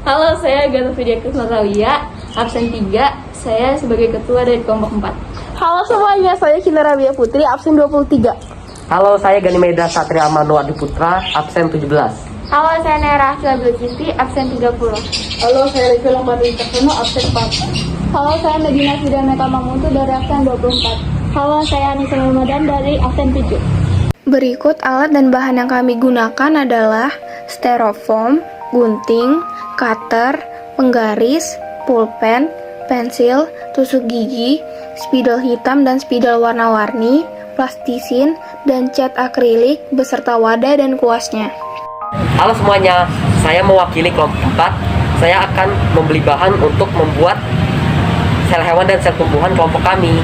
Halo, saya Gata Vidya Kusnatalia, absen 3. Saya sebagai ketua dari kelompok 4. Halo semuanya, saya Cinta Rabia Putri, absen 23. Halo, saya Ganimeda Satria Manu Adiputra, absen 17. Halo, saya Nera Akhil Cinti, absen 30. Halo, saya Rifki Lombardi Caksono, absen 4. Halo, saya Medina Sidameta Mamutu dari absen 24. Halo, saya Anissa Ramadan dari absen 7. Berikut alat dan bahan yang kami gunakan adalah styrofoam, gunting, cutter, penggaris, pulpen, pensil, tusuk gigi, spidol hitam dan spidol warna-warni, plastisin, dan cat akrilik beserta wadah dan kuasnya. Halo semuanya, saya mewakili kelompok 4. Saya akan membeli bahan untuk membuat sel hewan dan sel tumbuhan kelompok kami.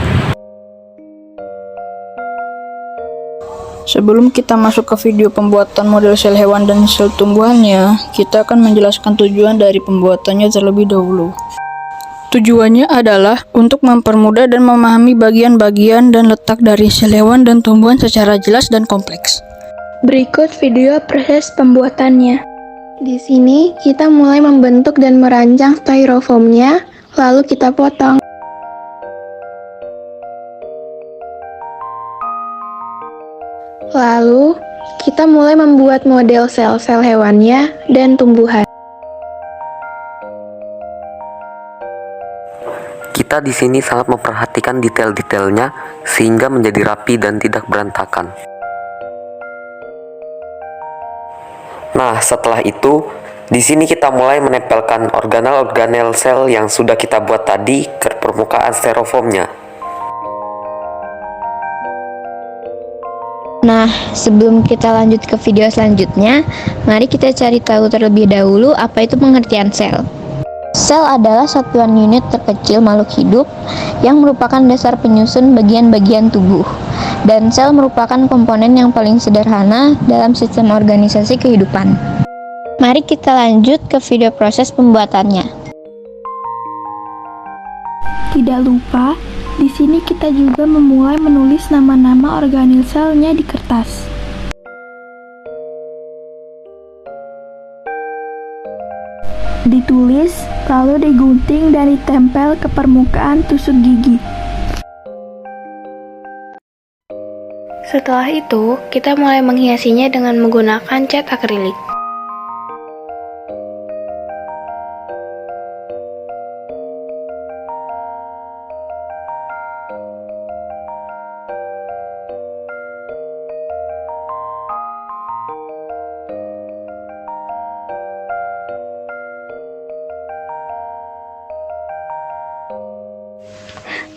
Sebelum kita masuk ke video pembuatan model sel hewan dan sel tumbuhannya, kita akan menjelaskan tujuan dari pembuatannya terlebih dahulu. Tujuannya adalah untuk mempermudah dan memahami bagian-bagian dan letak dari sel hewan dan tumbuhan secara jelas dan kompleks. Berikut video proses pembuatannya. Di sini kita mulai membentuk dan merancang styrofoamnya, lalu kita potong. Lalu, kita mulai membuat model sel-sel hewannya dan tumbuhan. Kita di sini sangat memperhatikan detail-detailnya sehingga menjadi rapi dan tidak berantakan. Nah, setelah itu, di sini kita mulai menempelkan organel-organel sel yang sudah kita buat tadi ke permukaan styrofoamnya. Nah, sebelum kita lanjut ke video selanjutnya, mari kita cari tahu terlebih dahulu apa itu pengertian sel. Sel adalah satuan unit terkecil makhluk hidup yang merupakan dasar penyusun bagian-bagian tubuh. Dan sel merupakan komponen yang paling sederhana dalam sistem organisasi kehidupan. Mari kita lanjut ke video proses pembuatannya. Tidak lupa, di sini kita juga memulai menulis nama-nama organel selnya di kertas. Ditulis, lalu digunting dan ditempel ke permukaan tusuk gigi. Setelah itu, kita mulai menghiasinya dengan menggunakan cat akrilik.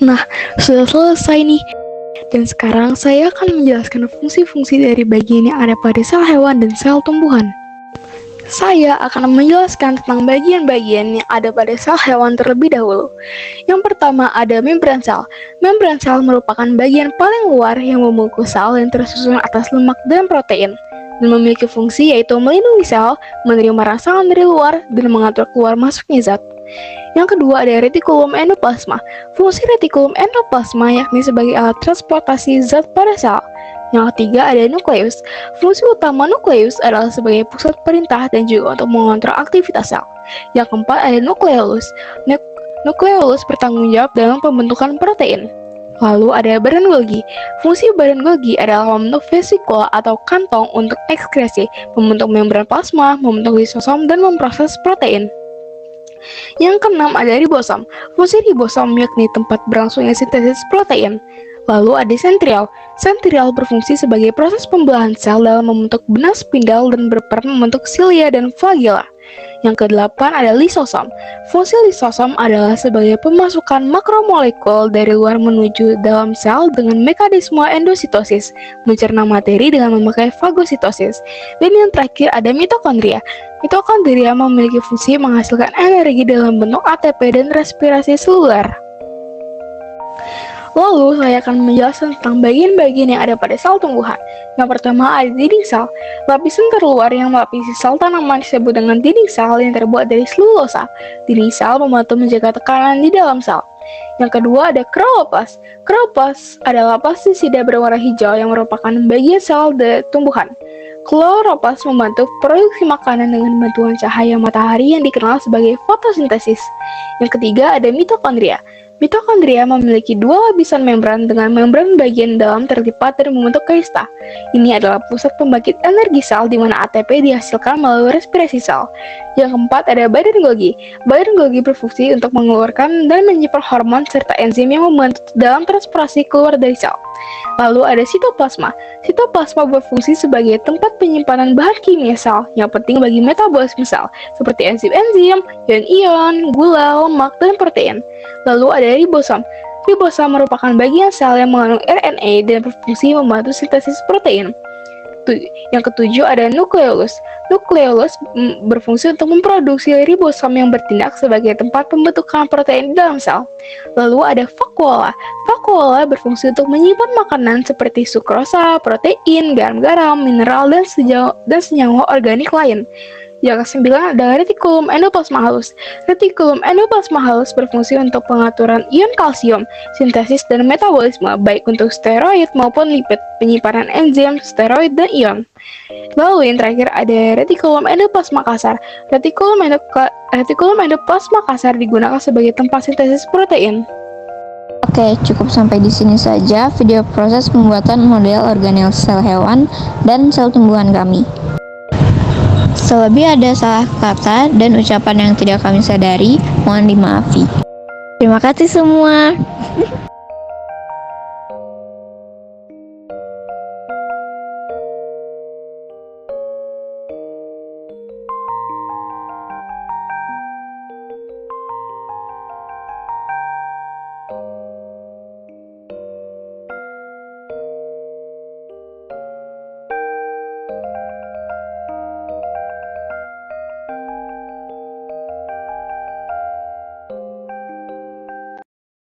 Nah, sudah selesai nih. Dan sekarang saya akan menjelaskan fungsi-fungsi dari bagian yang ada pada sel hewan dan sel tumbuhan. Saya akan menjelaskan tentang bagian-bagian yang ada pada sel hewan terlebih dahulu. Yang pertama ada membran sel. Membran sel merupakan bagian paling luar yang membungkus sel yang tersusun atas lemak dan protein, dan memiliki fungsi yaitu melindungi sel, menerima rangsangan dari luar, dan mengatur keluar masuknya zat. Yang kedua ada retikulum endoplasma. Fungsi retikulum endoplasma yakni sebagai alat transportasi zat pada sel. Yang ketiga ada nukleus. Fungsi utama nukleus adalah sebagai pusat perintah dan juga untuk mengontrol aktivitas sel. Yang keempat ada nukleolus. Nukleolus bertanggung jawab dalam pembentukan protein. Lalu ada badan Golgi. Fungsi badan Golgi adalah membentuk vesikula atau kantong untuk ekskresi, membentuk membran plasma, membentuk lisosom, dan memproses protein. Yang keenam ada ribosom. Fungsi ribosom yakni tempat berlangsungnya sintesis protein. Lalu ada sentriol. Sentriol berfungsi sebagai proses pembelahan sel dalam membentuk benang spindal dan berperan membentuk silia dan flagella. Yang kedelapan ada lisosom. Fungsi lisosom adalah sebagai pemasukan makromolekul dari luar menuju dalam sel dengan mekanisme endositosis, mencerna materi dengan memakai fagositosis. Dan yang terakhir ada mitokondria. Mitokondria memiliki fungsi menghasilkan energi dalam bentuk ATP dan respirasi seluler. Lalu saya akan menjelaskan tentang bagian-bagian yang ada pada sel tumbuhan. Yang pertama ada dinding sel. Lapisan terluar yang melapisi sel tanaman disebut dengan dinding sel yang terbuat dari selulosa. Dinding sel membantu menjaga tekanan di dalam sel. Yang kedua ada kloroplas. Kloroplas adalah plastisida berwarna hijau yang merupakan bagian sel tumbuhan. Kloroplast membantu produksi makanan dengan bantuan cahaya matahari yang dikenal sebagai fotosintesis. Yang ketiga ada mitokondria. Mitokondria memiliki dua lapisan membran dengan membran bagian dalam terlipat dan membentuk kaista. Ini adalah pusat pembangkit energi sel di mana ATP dihasilkan melalui respirasi sel. Yang keempat ada badan Golgi. Badan Golgi berfungsi untuk mengeluarkan dan menyimpan hormon serta enzim yang membantu dalam transportasi keluar dari sel. Lalu ada sitoplasma. Sitoplasma berfungsi sebagai tempat penyimpanan bahan kimia sel yang penting bagi metabolisme sel, seperti enzim-enzim, ion-ion, gula, lemak, dan protein. Lalu ada ribosom. Ribosom merupakan bagian sel yang mengandung RNA dan berfungsi membantu sintesis protein. Yang ketujuh ada nukleolus. Nukleolus berfungsi untuk memproduksi ribosom yang bertindak sebagai tempat pembentukan protein di dalam sel. Lalu ada vakuola. Vakuola berfungsi untuk menyimpan makanan seperti sukrosa, protein, garam-garam, mineral, dan senyawa organik lain. Yang kesembilan ada retikulum endoplasma halus. Retikulum endoplasma halus berfungsi untuk pengaturan ion kalsium, sintesis dan metabolisme, baik untuk steroid maupun lipid, penyimpanan enzim, steroid, dan ion. Lalu yang terakhir ada retikulum endoplasma kasar. Retikulum endoplasma kasar digunakan sebagai tempat sintesis protein. Oke, cukup sampai di sini saja video proses pembuatan model organel sel hewan dan sel tumbuhan kami. Selebih ada salah kata dan ucapan yang tidak kami sadari, mohon dimaafi. Terima kasih semua.